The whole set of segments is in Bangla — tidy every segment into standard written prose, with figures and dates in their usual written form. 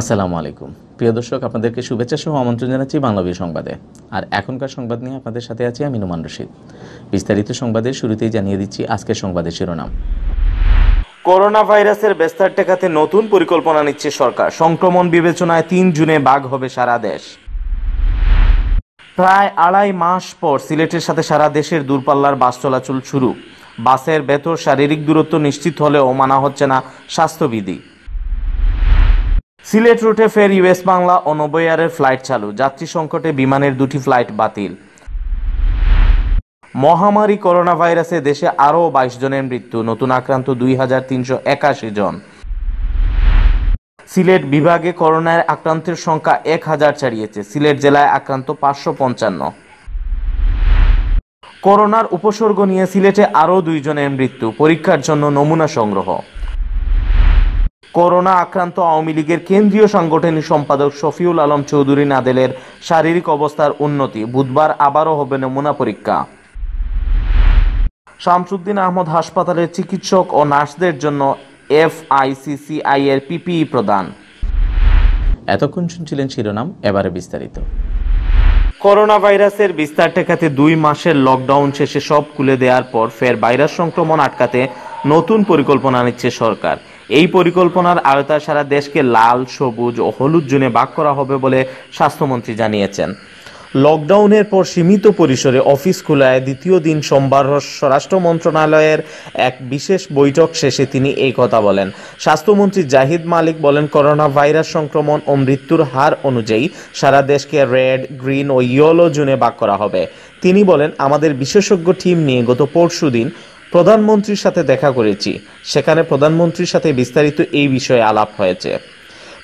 আসসালামু আলাইকুম প্রিয় দর্শক, আপনাদেরকে শুভেচ্ছা সহ আমন্ত্রণ জানাচ্ছি বাংলাভিউ সংবাদে। আর এখনকার সংবাদ নিয়ে আপনাদের সাথে আছি আমি নুমান রশিদ। বিস্তারিত সংবাদের শুরুতেই জানিয়ে দিচ্ছি আজকের সংবাদের শিরোনাম। করোনা ভাইরাসের বিস্তার ঠেকাতে নতুন পরিকল্পনা নিচ্ছে সরকার। সংক্রমণ বিবেচনায় ৩ জুনে ভাগ হবে সারা দেশ। প্রায় ২.৫ মাস পর সিলেটের সাথে সারা দেশের দূরপাল্লার বাস চলাচল শুরু। বাসের ভেতর শারীরিক দূরত্ব নিশ্চিত হলেও মানা হচ্ছে না স্বাস্থ্যবিধি। সিলেট রুটে ফের ইউএস বাংলা ও নভোএয়ারের ফ্লাইট চালু। যাত্রী সংকটে বিমানের ২টি ফ্লাইট বাতিল। মহামারী করোনা ভাইরাসে দেশে আরও ২২ জনের মৃত্যু, নতুন আক্রান্ত ২,৩৮১ জন। সিলেট বিভাগে করোনার আক্রান্তের সংখ্যা ১,০০০ ছাড়িয়েছে। সিলেট জেলায় আক্রান্ত ৫৫৫। করোনার উপসর্গ নিয়ে সিলেটে আরও ২ জনের মৃত্যু, পরীক্ষার জন্য নমুনা সংগ্রহ। করোনা আক্রান্ত আওয়ামী লীগের কেন্দ্রীয় সাংগঠনিক সম্পাদক শফিউল আলম চৌধুরী নাদেলের শারীরিক অবস্থার উন্নতি, বুধবার আবারও হবে নমুনা পরীক্ষা। শামসুদ্দিন আহমদ হাসপাতালের চিকিৎসক ও নার্সদের জন্য FICCI এর PPE প্রদান। এতক্ষণ শুনছিলেন শিরোনাম, এবারে বিস্তারিত। করোনা ভাইরাসের বিস্তার ঠেকাতে ২ মাসের লকডাউন শেষে সব খুলে দেওয়ার পর ফের ভাইরাস সংক্রমণ আটকাতে নতুন পরিকল্পনা নিচ্ছে সরকার। এই পরিকল্পনার আওতায় সারা দেশকে লাল, সবুজ ও হলুদ জোনে ভাগ করা হবে বলে স্বাস্থ্যমন্ত্রী জানিয়েছেন। লকডাউনের পর সীমিত পরিসরে অফিস খোলায় দ্বিতীয় দিন সোমবার স্বরাষ্ট্র মন্ত্রণালয়ের এক বিশেষ বৈঠক শেষে তিনি এই কথা বলেন। স্বাস্থ্যমন্ত্রী জাহিদ মালিক বলেন, করোনা ভাইরাস সংক্রমণ ও মৃত্যুর হার অনুযায়ী সারা দেশকে রেড, গ্রিন ও ইয়েলো জোনে ভাগ করা হবে। তিনি বলেন, আমাদের বিশেষজ্ঞ টিম নিয়ে গত পরশুদিন প্রধানমন্ত্রীর সাথে দেখা করেছি। সেখানে প্রধানমন্ত্রীর সাথে বিস্তারিত এই বিষয়ে আলাপ হয়েছে।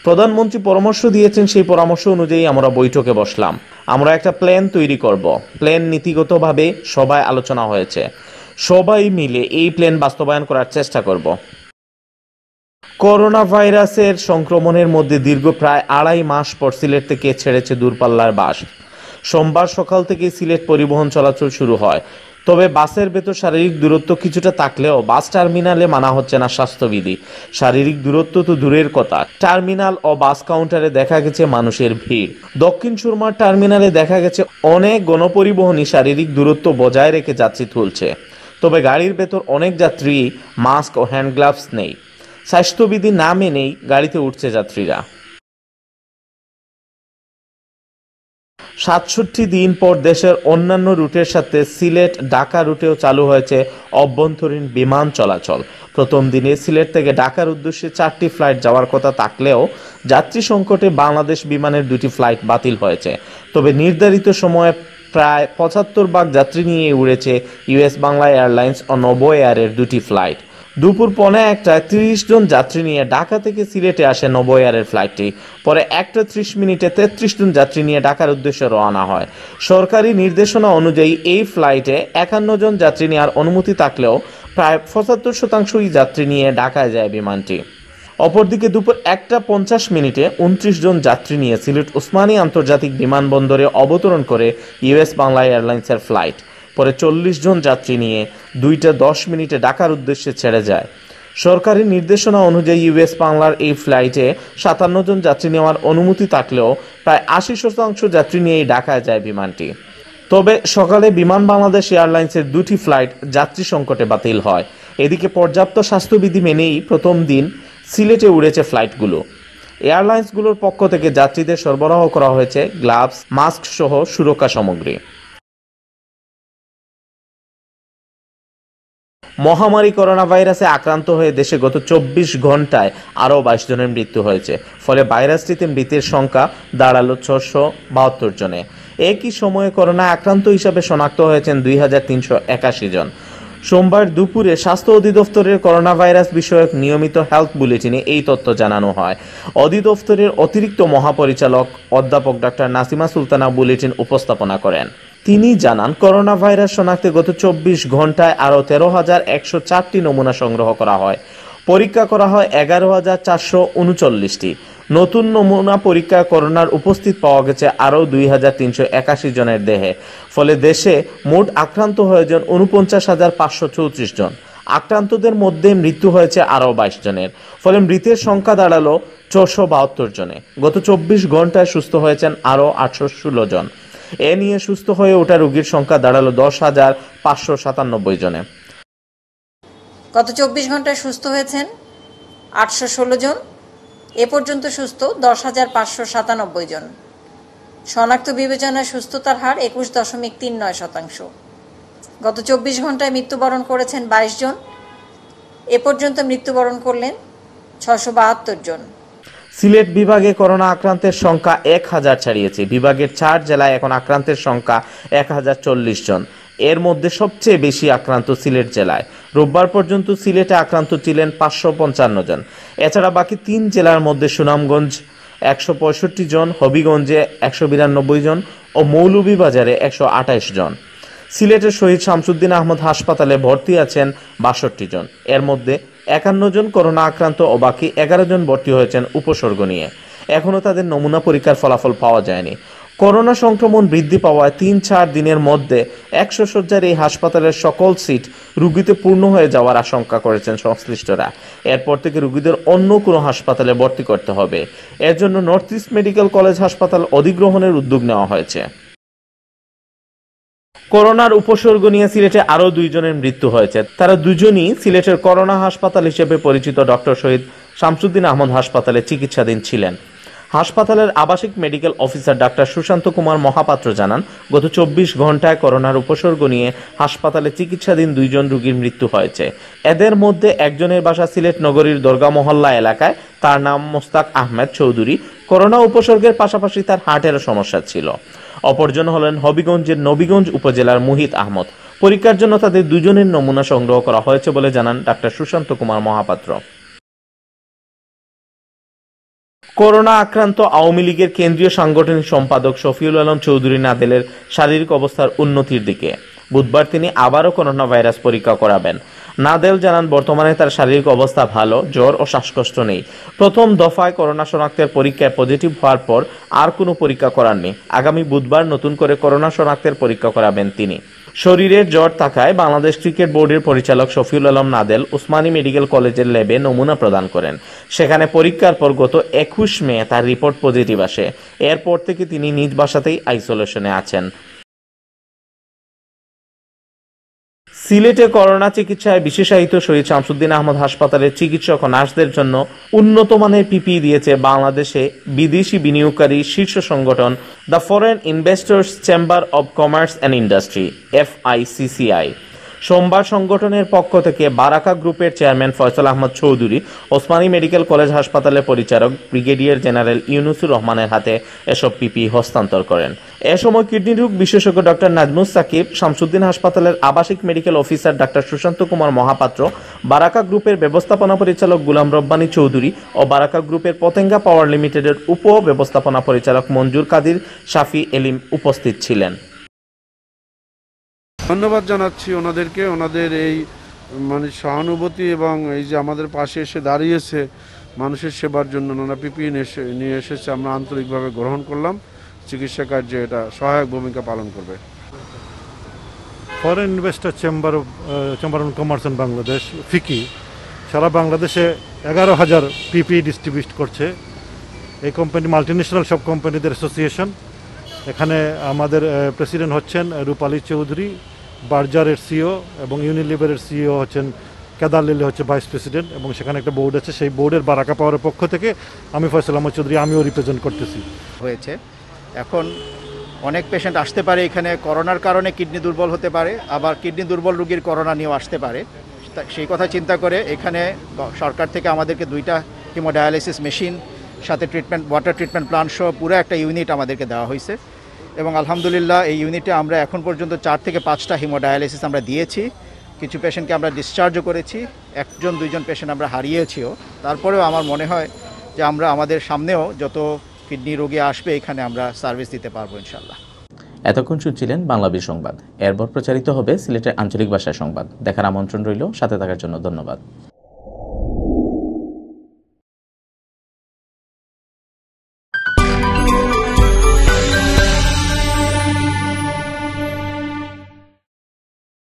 প্রধানমন্ত্রী পরামর্শ দিয়েছেন, সেই পরামর্শ অনুযায়ী আমরা বৈঠকে বসলাম। আমরা একটা প্ল্যান তৈরি করব। প্ল্যান নীতিগতভাবে সবাই আলোচনা হয়েছে। সবাই মিলে এই প্ল্যান বাস্তবায়ন করার চেষ্টা করব। করোনা ভাইরাসের সংক্রমণের মধ্যে দীর্ঘ প্রায় ২.৫ মাস পর সিলেট থেকে ছেড়েছে দূরপাল্লার বাস। সোমবার সকাল থেকে সিলেট পরিবহন চলাচল শুরু হয়। তবে বাসের ভেতর শারীরিক দূরত্ব কিছুটা থাকলেও বাস টার্মিনালে মানা হচ্ছে না স্বাস্থ্যবিধি। শারীরিক দূরত্ব তো দূরের কথা, টার্মিনাল ও বাস কাউন্টারে দেখা গেছে মানুষের ভিড়। দক্ষিণ সুরমার টার্মিনালে দেখা গেছে অনেক গণপরিবহনই শারীরিক দূরত্ব বজায় রেখে যাত্রী তুলছে। তবে গাড়ির ভেতর অনেক যাত্রী মাস্ক ও হ্যান্ড গ্লাভস নেই। স্বাস্থ্যবিধি না মেনেই গাড়িতে উঠছে যাত্রীরা। ৬৭ দিন পর দেশের অন্যান্য রুটের সাথে সিলেট ঢাকা রুটেও চালু হয়েছে অভ্যন্তরীণ বিমান চলাচল। প্রথম দিনে সিলেট থেকে ঢাকার উদ্দেশ্যে 4টি ফ্লাইট যাওয়ার কথা থাকলেও যাত্রী সংকটে বাংলাদেশ বিমানের 2টি ফ্লাইট বাতিল হয়েছে। তবে নির্ধারিত সময়ে প্রায় ৭৫ ভাগ যাত্রী নিয়ে উড়েছে ইউএস বাংলা এয়ারলাইন্স ও নভোএয়ারের 2টি ফ্লাইট। দুপুর ১:১টায় ৩০ জন যাত্রী নিয়ে ঢাকা থেকে সিলেটে আসে নভোএয়ারের ফ্লাইটটি। পরে ১:৩০ মিনিটে ৩৩ জন যাত্রী নিয়ে ঢাকার উদ্দেশ্যে রওনা হয়। সরকারি নির্দেশনা অনুযায়ী এই ফ্লাইটে ৫১ জন যাত্রী নেওয়ার অনুমতি থাকলেও প্রায় ৭৫% যাত্রী নিয়ে ঢাকায় যায় বিমানটি। অপরদিকে দুপুর ১:৫০ মিনিটে ২৯ জন যাত্রী নিয়ে সিলেট ওসমানী আন্তর্জাতিক বিমানবন্দরে অবতরণ করে ইউএস বাংলা এয়ারলাইন্সের ফ্লাইট। পরে ৪০ জন যাত্রী নিয়ে ২:১০ মিনিটে ঢাকার উদ্দেশ্যে ছেড়ে যায়। সরকারি নির্দেশনা অনুযায়ী ইউএস বাংলার এই ফ্লাইটে ৫৭ জন যাত্রী নেওয়ার অনুমতি থাকলেও প্রায় ৮০% যাত্রী নিয়েই ঢাকায় যায় বিমানটি। তবে সকালে বিমান বাংলাদেশ এয়ারলাইন্সের 2টি ফ্লাইট যাত্রী সংকটে বাতিল হয়। এদিকে পর্যাপ্ত স্বাস্থ্যবিধি মেনেই প্রথম দিন সিলেটে উড়েছে ফ্লাইটগুলো। এয়ারলাইন্সগুলোর পক্ষ থেকে যাত্রীদের সরবরাহ করা হয়েছে গ্লাভস, মাস্ক সহ সুরক্ষা সামগ্রী। মহামারী করোনা ভাইরাসে আক্রান্ত হয়ে দেশে গত ২৪ ঘন্টায় আরও ২২ জনের মৃত্যু হয়েছে। ফলে ভাইরাসটিতে মৃতের সংখ্যা দাঁড়ালো ৬৭২ জনে। একই সময়ে করোনা আক্রান্ত হিসাবে শনাক্ত হয়েছেন ২,৩৮১ জন। সোমবার দুপুরে স্বাস্থ্য অধিদপ্তরের করোনা ভাইরাস বিষয়ক নিয়মিত হেলথ বুলেটিনে এই তথ্য জানানো হয়। অধিদপ্তরের অতিরিক্ত মহাপরিচালক অধ্যাপক ডক্টর নাসিমা সুলতানা বুলেটিন উপস্থাপনা করেন। তিনি জানান, করোনা ভাইরাস শনাক্তে গত ২৪ ঘন্টায় আরও ১৩,১০৪টি নমুনা সংগ্রহ করা হয়। পরীক্ষা করা হয় ১১,৪৩৯টি। নতুন নমুনা পরীক্ষায় করোনার উপস্থিত পাওয়া গেছে আরও ২,৩৮১ জনের দেহে। ফলে দেশে মোট আক্রান্ত হয়েছেন ৪৯,৫৩৪ জন। আক্রান্তদের মধ্যে মৃত্যু হয়েছে আরও ২২ জনের। ফলে মৃতের সংখ্যা দাঁড়ালো 472 জনে। গত 24 ঘন্টায় সুস্থ হয়েছেন আরও 816 জন। এ নিয়ে সুস্থ হয়ে ওঠা রোগীর সংখ্যা দাঁড়ালো 10,597 জনে। গত 24 ঘন্টায় সুস্থ হয়েছেন 816 জন। এ পর্যন্ত সুস্থ 10,597 জন। শনাক্ত বিবেচনায় সুস্থতার হার 21.39%। গত 24 ঘন্টায় মৃত্যুবরণ করেছেন 22 জন। এ পর্যন্ত মৃত্যুবরণ করলেন 672 জন। সিলেট বিভাগে করোনা আক্রান্তের সংখ্যা 1000 ছাড়িয়েছে। বিভাগের 4 জেলায় এখন আক্রান্তের সংখ্যা 1040 জন। এর মধ্যে সবচেয়ে বেশি আক্রান্ত সিলেট জেলায়। রোববার পর্যন্ত সিলেটে আক্রান্ত ছিলেন 555 জন। এছাড়া বাকি 3 জেলার মধ্যে সুনামগঞ্জ 165 জন, হবিগঞ্জে 192 জন ও মৌলভীবাজারে 128 জন। সিলেটের শহীদ শামসুদ্দিন আহমদ হাসপাতালে ভর্তি আছেন 62 জন। এর মধ্যে 51 জন করোনা আক্রান্ত ও বাকি 11 জন ভর্তি হয়েছেন উপসর্গ নিয়ে। এখনও তাদের নমুনা পরীক্ষার ফলাফল পাওয়া যায়নি। করোনা সংক্রমণ বৃদ্ধি পাওয়ায় 3-4 দিনের মধ্যে 100 শয্যার এই হাসপাতালের সকল সিট রোগীতে পূর্ণ হয়ে যাওয়ার আশঙ্কা করেছেন সংশ্লিষ্টরা। এরপর থেকে রোগীদের অন্য কোনো হাসপাতালে ভর্তি করতে হবে। এর জন্য নর্থ ইস্ট মেডিকেল কলেজ হাসপাতাল অধিগ্রহণের উদ্যোগ নেওয়া হয়েছে। করোনার উপসর্গ নিয়ে সিলেটে আরও 2 জনের মৃত্যু হয়েছে। তারা দুজনই সিলেটের করোনা হাসপাতাল হিসেবে পরিচিত ডক্টর শহীদ শামসুদ্দিন আহমদ হাসপাতালে চিকিৎসাধীন ছিলেন। হাসপাতালের আবাসিক medical officer doctor Sushanta Kumar Mahapatra জানান, গত 24 ঘন্টায় করোনার উপসর্গ নিয়ে হাসপাতালে চিকিৎসাধীন 2 জন রোগীর মৃত্যু হয়েছে। এদের মধ্যে একজনের বাসা সিলেট নগরীর দরগা মহল্লা এলাকায়। তার নাম মোস্তাক আহমেদ চৌধুরী। করোনা উপসর্গের পাশাপাশি তার হার্টের সমস্যা ছিল। অপরজন হলেন হবিগঞ্জের নবীগঞ্জ উপজেলার মুহিত আহমদ। পরীক্ষার জন্য তাদের 2 জনের নমুনা সংগ্রহ করা হয়েছে বলে জানান ডাক্তার সুশান্ত কুমার মহাপাত্র। করোনা আক্রান্ত আওয়ামী লীগের কেন্দ্রীয় সাংগঠনিক সম্পাদক শফিউল আলম চৌধুরী নাদেলের শারীরিক অবস্থার উন্নতির দিকে। বুধবার তিনি আবারও করোনা ভাইরাস পরীক্ষা করাবেন। নাদেল জানান, বর্তমানে তার শারীরিক অবস্থা ভালো, জ্বর ও শ্বাসকষ্ট নেই। প্রথম দফায় করোনা শনাক্তের পরীক্ষায় পজিটিভ হওয়ার পর আর কোনো পরীক্ষা করাননি। আগামী বুধবার নতুন করে করোনা শনাক্তের পরীক্ষা করাবেন তিনি। শরীরের জ্বর থাকায় বাংলাদেশ ক্রিকেট বোর্ডের পরিচালক শফিউল আলম নাদেল ওসমানী মেডিকেল কলেজের ল্যাবে নমুনা প্রদান করেন। সেখানে পরীক্ষার পর গত 21 মে তার রিপোর্ট পজিটিভ আসে। এরপর থেকে তিনি নিজ বাসাতেই আইসোলেশনে আছেন। সিলেটে করোনা চিকিৎসায় বিশেষায়িত শহীদ শামসুদ্দিন আহমদ হাসপাতালের চিকিৎসক ও নার্সদের জন্য উন্নত মানের পিপিই দিয়েছে বাংলাদেশে বিদেশি বিনিয়োগকারী শীর্ষ সংগঠন the foreign investors chamber of commerce and industry FICCI। সোমবার সংগঠনের পক্ষ থেকে বারাকা গ্রুপের chairman Faisal Ahmed Chowdhury Osmani medical college হাসপাতালের পরিচালক ব্রিগেডিয়ার জেনারেল ইউনুসুর রহমানের হাতে এসব পিপিই হস্তান্তর করেন। এ সময় কিডনি রোগ বিশেষজ্ঞ ডক্টর নাজমুস সাকিব, শামসুদ্দিন হাসপাতালের আবাসিক medical officer doctor Sushanta Kumar Mohapatra, Baraka গ্রুপের ব্যবস্থাপনা পরিচালক গুলাম রব্বানী চৌধুরী ও বারাকা গ্রুপের পতেঙ্গা পাওয়ার লিমিটেডের উপ ব্যবস্থাপনা পরিচালক মঞ্জুর কাদির শাফি এলিম উপস্থিত ছিলেন। ধন্যবাদ জানাচ্ছি ওনাদেরকে, ওনাদের এই সহানুভূতি এবং এই যে আমাদের পাশে এসে দাঁড়িয়েছে মানুষের সেবার জন্য ওনারা পিপিই নিয়ে এসেছে, আমরা আন্তরিকভাবে গ্রহণ করলাম। চিকিৎসা কার্যে এটা সহায়ক ভূমিকা পালন করবে। Foreign investor chamber of commerce in Bangladesh FICCI সারা বাংলাদেশে 11,000 পিপিই ডিস্ট্রিবিউট করছে। এই কোম্পানি মাল্টিন্যাশনাল সব কোম্পানিদের অ্যাসোসিয়েশন। এখানে আমাদের প্রেসিডেন্ট হচ্ছেন রূপালী চৌধুরী, বার্জারের সিও, এবং ইউনিলিভারের সিও হচ্ছেন কেদার লিলি হচ্ছে ভাইস প্রেসিডেন্ট, এবং সেখানে একটা বোর্ড আছে। সেই বোর্ডের বারাকা পাওয়ারের পক্ষ থেকে আমি ফয়সাল আহমদ চৌধুরী, আমিও রিপ্রেজেন্ট করতেছি। হয়েছে এখন অনেক পেশেন্ট আসতে পারে এখানে করোনার কারণে, কিডনি দুর্বল হতে পারে, আবার কিডনি দুর্বল রোগীর করোনা নিয়েও আসতে পারে। সেই কথা চিন্তা করে এখানে সরকার থেকে আমাদেরকে 2টা হিমোডায়ালিসিস মেশিন সাথে ওয়াটার ট্রিটমেন্ট প্লান্ট সহ পুরো একটা ইউনিট আমাদেরকে দেওয়া হয়েছে। এবং আলহামদুলিল্লাহ এই ইউনিটে আমরা এখন পর্যন্ত 4 থেকে 5টা হিমোডায়ালিসিস আমরা দিয়েছি। কিছু পেশেন্টকে আমরা ডিসচার্জও করেছি, 1-2জন পেশেন্ট আমরা হারিয়েছিও। তারপরেও আমার মনে হয় যে আমরা আমাদের সামনেও যত কিডনি রোগী আসবে এখানে আমরা সার্ভিস দিতে পারবো ইনশাল্লাহ। এতক্ষণ শুনছিলেন বাংলাবী সংবাদ। এরপর প্রচারিত হবে সিলেটের আঞ্চলিক ভাষায় সংবাদ। দেখার আমন্ত্রণ রইল। সাথে থাকার জন্য ধন্যবাদ।